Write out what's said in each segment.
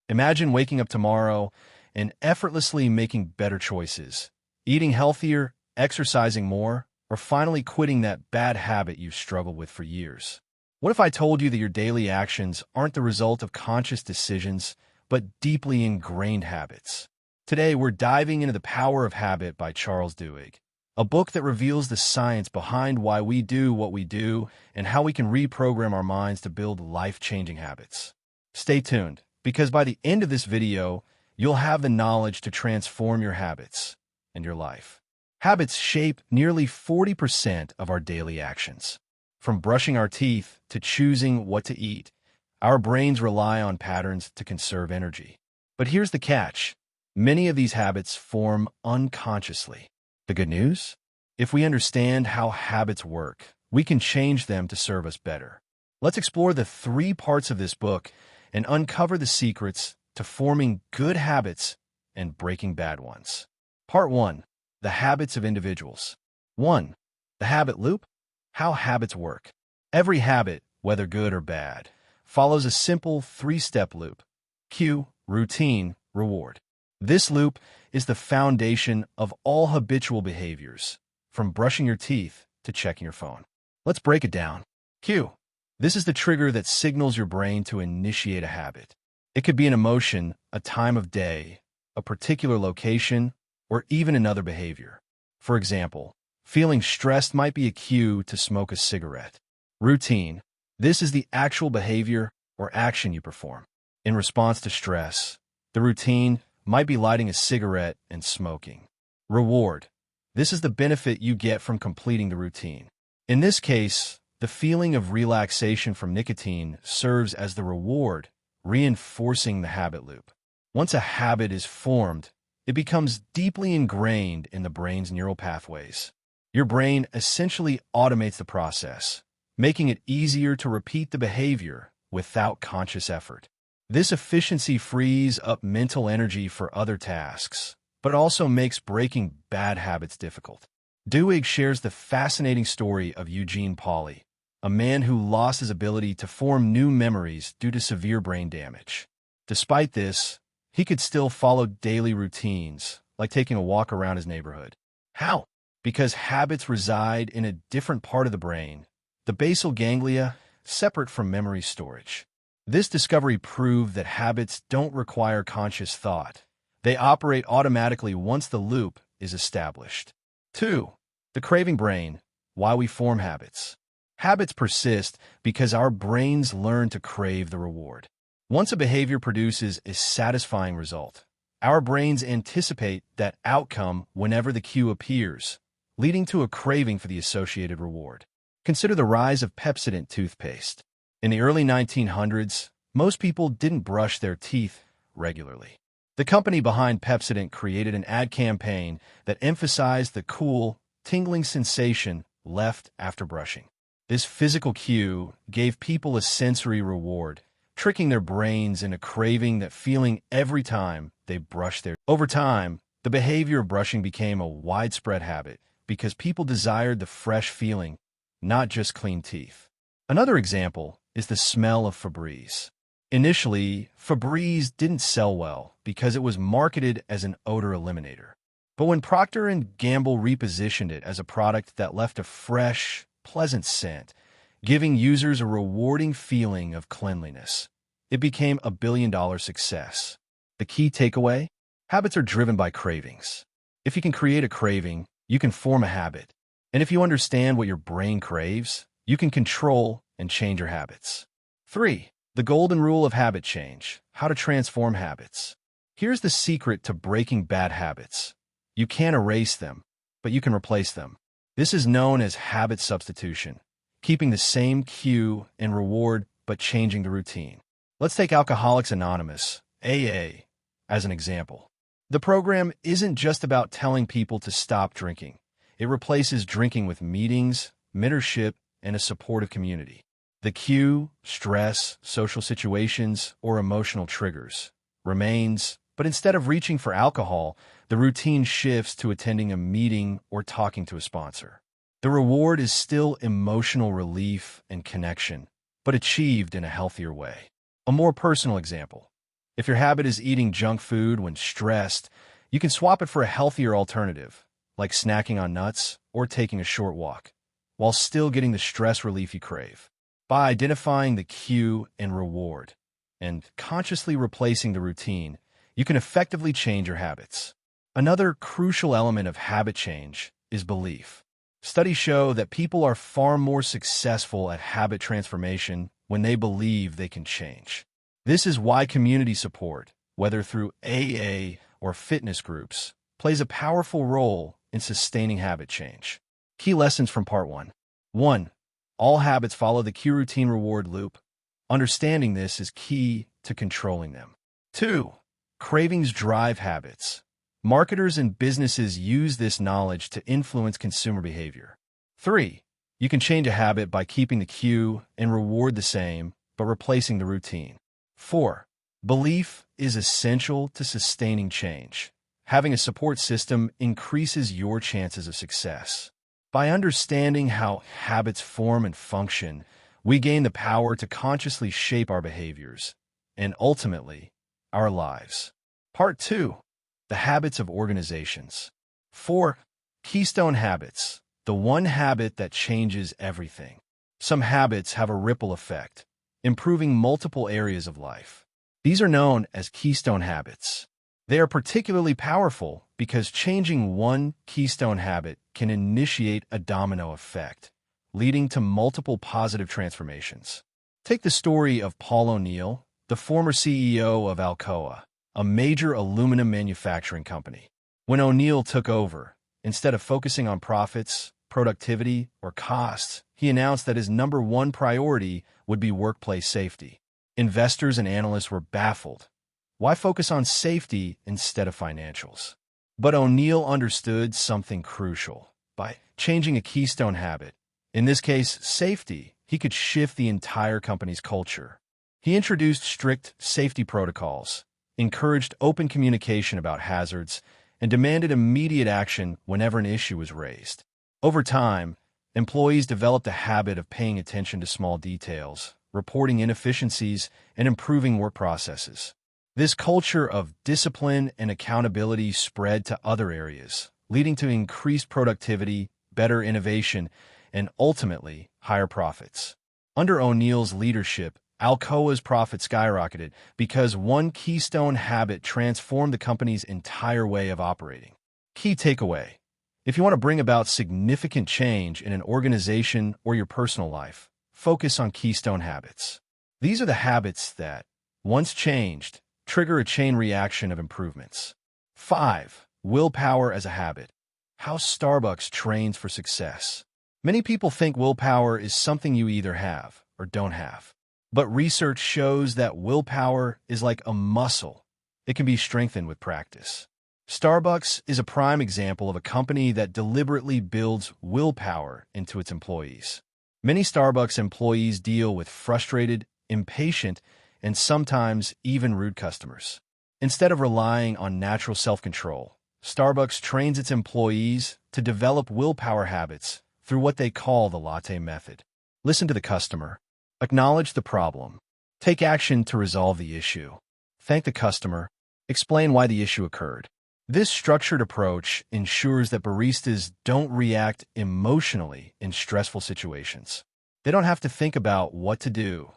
Imagine waking up tomorrow and effortlessly making better choices, eating healthier, exercising more, or finally quitting that bad habit you've struggled with for years. What if I told you that your daily actions aren't the result of conscious decisions, but deeply ingrained habits? Today, we're diving into The Power of Habit by Charles Duhigg, a book that reveals the science behind why we do what we do and how we can reprogram our minds to build life-changing habits. Stay tuned, because by the end of this video, you'll have the knowledge to transform your habits and your life. Habits shape nearly 40% of our daily actions. From brushing our teeth to choosing what to eat, our brains rely on patterns to conserve energy. But here's the catch. Many of these habits form unconsciously. The good news? If we understand how habits work, we can change them to serve us better. Let's explore the 3 parts of this book and uncover the secrets to forming good habits and breaking bad ones. Part 1. The habits of individuals. 1. The habit loop. How habits work. Every habit, whether good or bad, follows a simple 3-step loop. Cue, routine, reward. This loop is the foundation of all habitual behaviors, from brushing your teeth to checking your phone. Let's break it down. Cue. This is the trigger that signals your brain to initiate a habit. It could be an emotion, a time of day, a particular location, or even another behavior. For example, feeling stressed might be a cue to smoke a cigarette. Routine. This is the actual behavior or action you perform. In response to stress, the routine might be lighting a cigarette and smoking. Reward. This is the benefit you get from completing the routine. In this case, the feeling of relaxation from nicotine serves as the reward, reinforcing the habit loop. Once a habit is formed, it becomes deeply ingrained in the brain's neural pathways. Your brain essentially automates the process, making it easier to repeat the behavior without conscious effort. This efficiency frees up mental energy for other tasks, but also makes breaking bad habits difficult. Duhigg shares the fascinating story of Eugene Pauly, a man who lost his ability to form new memories due to severe brain damage. Despite this, he could still follow daily routines, like taking a walk around his neighborhood. How? Because habits reside in a different part of the brain, the basal ganglia, separate from memory storage. This discovery proved that habits don't require conscious thought. They operate automatically once the loop is established. 2. The craving brain, why we form habits. Habits persist because our brains learn to crave the reward. Once a behavior produces a satisfying result, our brains anticipate that outcome whenever the cue appears, leading to a craving for the associated reward. Consider the rise of Pepsodent toothpaste. In the early 1900s, most people didn't brush their teeth regularly. The company behind Pepsodent created an ad campaign that emphasized the cool, tingling sensation left after brushing. This physical cue gave people a sensory reward, tricking their brains into craving that feeling every time they brushed their teeth. Over time, the behavior of brushing became a widespread habit because people desired the fresh feeling, not just clean teeth. Another example is the smell of Febreze. Initially, Febreze didn't sell well because it was marketed as an odor eliminator. But when Procter & Gamble repositioned it as a product that left a fresh, pleasant scent, giving users a rewarding feeling of cleanliness, it became a billion-dollar success. The key takeaway? Habits are driven by cravings. If you can create a craving, you can form a habit. And if you understand what your brain craves, you can control and change your habits. 3. The golden rule of habit change, how to transform habits. Here's the secret to breaking bad habits. You can't erase them, but you can replace them. This is known as habit substitution, keeping the same cue and reward but changing the routine. Let's take Alcoholics Anonymous, AA, as an example. The program isn't just about telling people to stop drinking. It replaces drinking with meetings, mentorship, and a supportive community. The cue, stress, social situations, or emotional triggers remains, but instead of reaching for alcohol, the routine shifts to attending a meeting or talking to a sponsor. The reward is still emotional relief and connection, but achieved in a healthier way. A more personal example. If your habit is eating junk food when stressed, you can swap it for a healthier alternative, like snacking on nuts or taking a short walk, while still getting the stress relief you crave. By identifying the cue and reward, and consciously replacing the routine, you can effectively change your habits. Another crucial element of habit change is belief. Studies show that people are far more successful at habit transformation when they believe they can change. This is why community support, whether through AA or fitness groups, plays a powerful role in sustaining habit change. Key lessons from Part 1. 1. All habits follow the cue routine reward loop. Understanding this is key to controlling them. 2. Cravings drive habits. Marketers and businesses use this knowledge to influence consumer behavior. 3. You can change a habit by keeping the cue and reward the same, but replacing the routine. 4. Belief is essential to sustaining change. Having a support system increases your chances of success. By understanding how habits form and function, we gain the power to consciously shape our behaviors and ultimately our lives. Part 2. The habits of organizations. 4. Keystone habits. The one habit that changes everything. Some habits have a ripple effect, improving multiple areas of life. These are known as keystone habits. They are particularly powerful because changing one keystone habit can initiate a domino effect, leading to multiple positive transformations. Take the story of Paul O'Neill, the former CEO of Alcoa, a major aluminum manufacturing company. When O'Neill took over, instead of focusing on profits, productivity, or costs, he announced that his number one priority would be workplace safety. Investors and analysts were baffled. Why focus on safety instead of financials? But O'Neill understood something crucial. By changing a keystone habit, in this case safety, he could shift the entire company's culture. He introduced strict safety protocols, encouraged open communication about hazards, and demanded immediate action whenever an issue was raised. Over time, employees developed a habit of paying attention to small details, reporting inefficiencies, and improving work processes. This culture of discipline and accountability spread to other areas, leading to increased productivity, better innovation, and ultimately, higher profits. Under O'Neill's leadership, Alcoa's profits skyrocketed because one keystone habit transformed the company's entire way of operating. Key takeaway: if you want to bring about significant change in an organization or your personal life, focus on keystone habits. These are the habits that, once changed, trigger a chain reaction of improvements. 5. Willpower as a habit. How Starbucks trains for success. Many people think willpower is something you either have or don't have. But research shows that willpower is like a muscle. It can be strengthened with practice. Starbucks is a prime example of a company that deliberately builds willpower into its employees. Many Starbucks employees deal with frustrated, impatient, and sometimes even rude customers. Instead of relying on natural self-control, Starbucks trains its employees to develop willpower habits through what they call the latte method. Listen to the customer. Acknowledge the problem. Take action to resolve the issue. Thank the customer. Explain why the issue occurred. This structured approach ensures that baristas don't react emotionally in stressful situations. They don't have to think about what to do.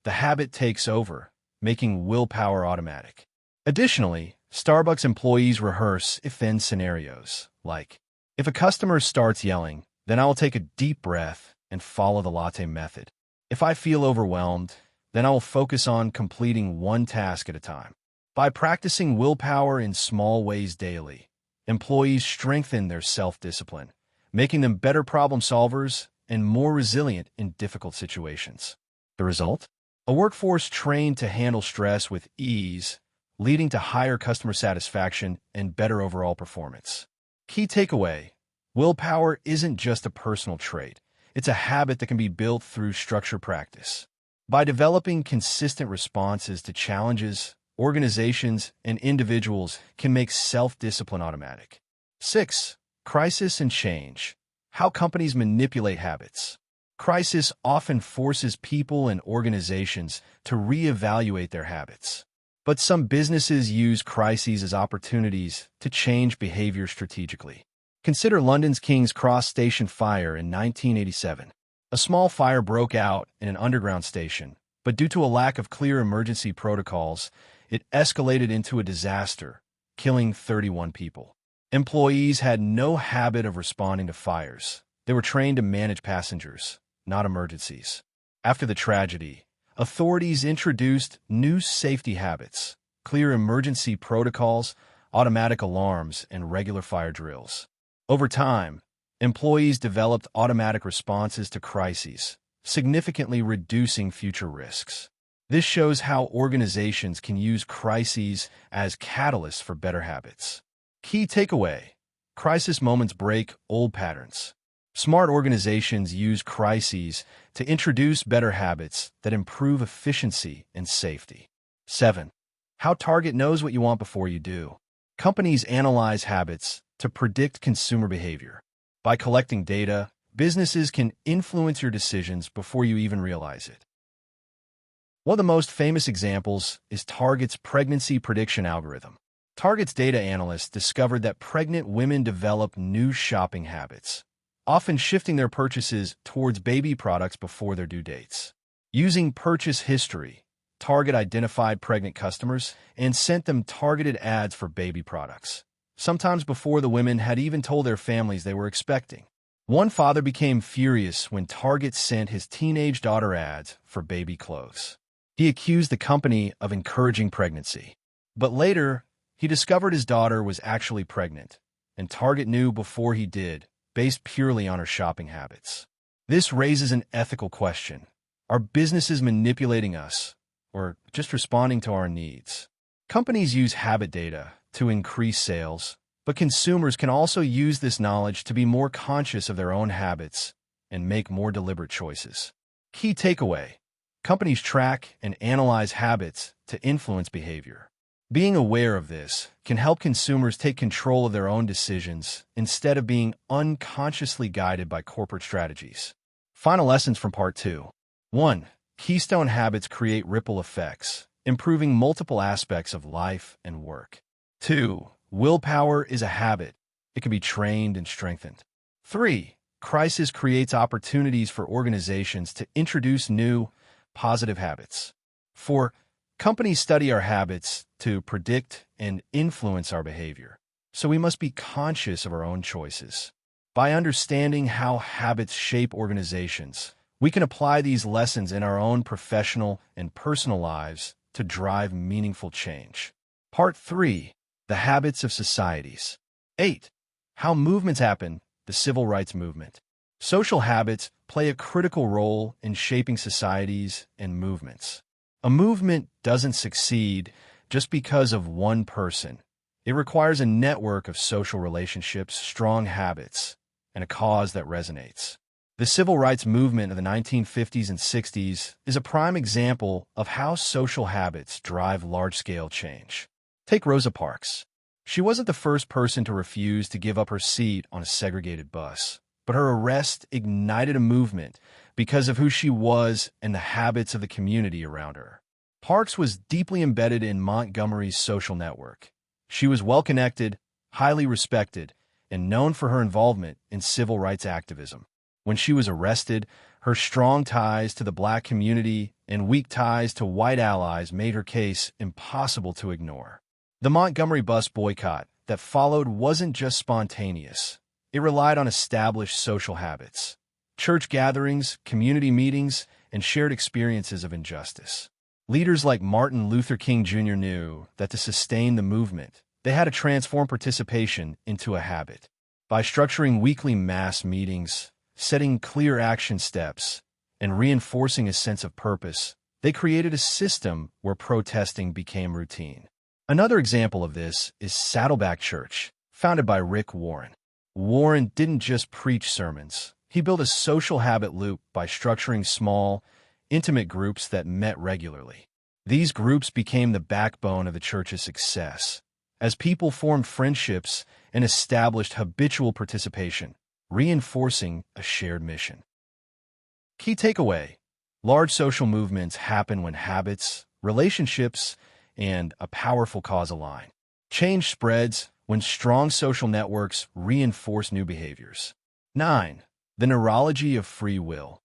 The habit takes over, making willpower automatic. Additionally, Starbucks employees rehearse if-then scenarios, like, if a customer starts yelling, then I will take a deep breath and follow the latte method. If I feel overwhelmed, then I will focus on completing one task at a time. By practicing willpower in small ways daily, employees strengthen their self-discipline, making them better problem solvers and more resilient in difficult situations. The result? A workforce trained to handle stress with ease, leading to higher customer satisfaction and better overall performance. Key takeaway: willpower isn't just a personal trait. It's a habit that can be built through structured practice. By developing consistent responses to challenges, organizations and individuals can make self-discipline automatic. 6. Crisis and change. How companies manipulate habits. Crisis often forces people and organizations to reevaluate their habits. But some businesses use crises as opportunities to change behavior strategically. Consider London's King's Cross Station fire in 1987. A small fire broke out in an underground station, but due to a lack of clear emergency protocols, it escalated into a disaster, killing 31 people. Employees had no habit of responding to fires. They were trained to manage passengers, not emergencies. After the tragedy, authorities introduced new safety habits, clear emergency protocols, automatic alarms, and regular fire drills. Over time, employees developed automatic responses to crises, significantly reducing future risks. This shows how organizations can use crises as catalysts for better habits. Key takeaway: crisis moments break old patterns. Smart organizations use crises to introduce better habits that improve efficiency and safety. 7. How Target knows what you want before you do. Companies analyze habits to predict consumer behavior. By collecting data, businesses can influence your decisions before you even realize it. One of the most famous examples is Target's pregnancy prediction algorithm. Target's data analysts discovered that pregnant women develop new shopping habits, often shifting their purchases towards baby products before their due dates. Using purchase history, Target identified pregnant customers and sent them targeted ads for baby products, sometimes before the women had even told their families they were expecting. One father became furious when Target sent his teenage daughter ads for baby clothes. He accused the company of encouraging pregnancy. But later, he discovered his daughter was actually pregnant, and Target knew before he did, based purely on her shopping habits. This raises an ethical question. Are businesses manipulating us, or just responding to our needs? Companies use habit data to increase sales, but consumers can also use this knowledge to be more conscious of their own habits and make more deliberate choices. Key takeaway: companies track and analyze habits to influence behavior. Being aware of this can help consumers take control of their own decisions instead of being unconsciously guided by corporate strategies. Final lessons from Part 2. 1. Keystone habits create ripple effects, improving multiple aspects of life and work. 2. Willpower is a habit. It can be trained and strengthened. 3. Crisis creates opportunities for organizations to introduce new, positive habits. 4. Companies study our habits to predict and influence our behavior, so we must be conscious of our own choices. By understanding how habits shape organizations, we can apply these lessons in our own professional and personal lives to drive meaningful change. Part 3. The habits of societies. 8. How movements happen, the civil rights movement. Social habits play a critical role in shaping societies and movements. A movement doesn't succeed just because of one person. It requires a network of social relationships, strong habits, and a cause that resonates. The civil rights movement of the 1950s and 60s is a prime example of how social habits drive large-scale change. Take Rosa Parks. She wasn't the first person to refuse to give up her seat on a segregated bus, but her arrest ignited a movement because of who she was and the habits of the community around her. Parks was deeply embedded in Montgomery's social network. She was well-connected, highly respected, and known for her involvement in civil rights activism. When she was arrested, her strong ties to the Black community and weak ties to white allies made her case impossible to ignore. The Montgomery bus boycott that followed wasn't just spontaneous. It relied on established social habits, church gatherings, community meetings, and shared experiences of injustice. Leaders like Martin Luther King Jr. knew that to sustain the movement, they had to transform participation into a habit. By structuring weekly mass meetings, setting clear action steps, and reinforcing a sense of purpose, they created a system where protesting became routine. Another example of this is Saddleback Church, founded by Rick Warren. Warren didn't just preach sermons. He built a social habit loop by structuring small, intimate groups that met regularly. These groups became the backbone of the church's success, as people formed friendships and established habitual participation, reinforcing a shared mission. Key takeaway: large social movements happen when habits, relationships, and a powerful causal line. Change spreads when strong social networks reinforce new behaviors. 9. The neurology of free will.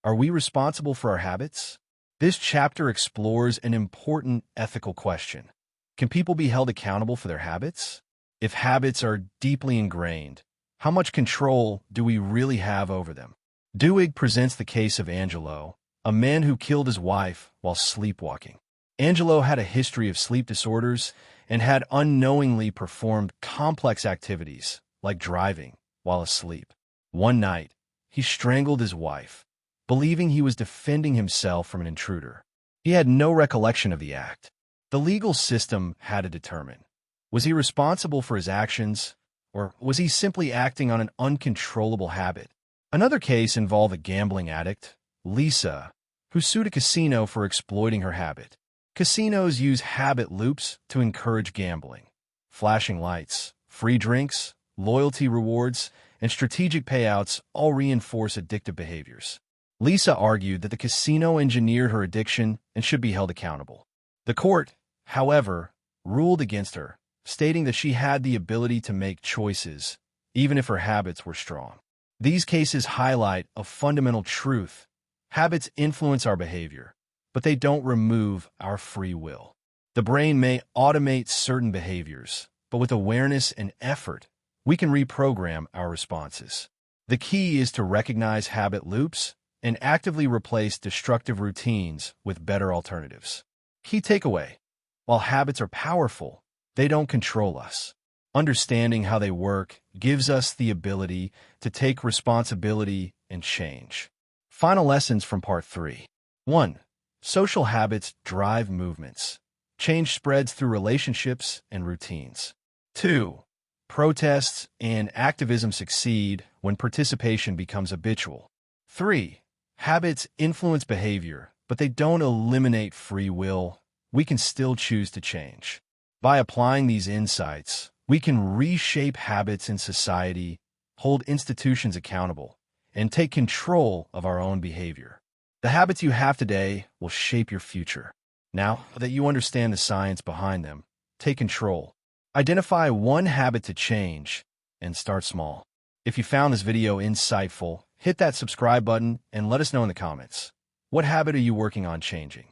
Are we responsible for our habits? This chapter explores an important ethical question. Can people be held accountable for their habits? If habits are deeply ingrained, how much control do we really have over them? Duhigg presents the case of Angelo, a man who killed his wife while sleepwalking. Angelo had a history of sleep disorders and had unknowingly performed complex activities, like driving, while asleep. One night, he strangled his wife, believing he was defending himself from an intruder. He had no recollection of the act. The legal system had to determine, was he responsible for his actions, or was he simply acting on an uncontrollable habit? Another case involved a gambling addict, Lisa, who sued a casino for exploiting her habit. Casinos use habit loops to encourage gambling. Flashing lights, free drinks, loyalty rewards, and strategic payouts all reinforce addictive behaviors. Lisa argued that the casino engineered her addiction and should be held accountable. The court, however, ruled against her, stating that she had the ability to make choices, even if her habits were strong. These cases highlight a fundamental truth. Habits influence our behavior, but they don't remove our free will. The brain may automate certain behaviors, but with awareness and effort, we can reprogram our responses. The key is to recognize habit loops and actively replace destructive routines with better alternatives. Key takeaway: while habits are powerful, they don't control us. Understanding how they work gives us the ability to take responsibility and change. Final lessons from Part 3. 1. Social habits drive movements. Change spreads through relationships and routines. 2. Protests and activism succeed when participation becomes habitual. 3. Habits influence behavior, but they don't eliminate free will. We can still choose to change. By applying these insights, we can reshape habits in society, hold institutions accountable, and take control of our own behavior. The habits you have today will shape your future. Now that you understand the science behind them, take control. Identify one habit to change and start small. If you found this video insightful, hit that subscribe button and let us know in the comments. What habit are you working on changing?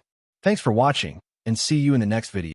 Thanks for watching, and see you in the next video.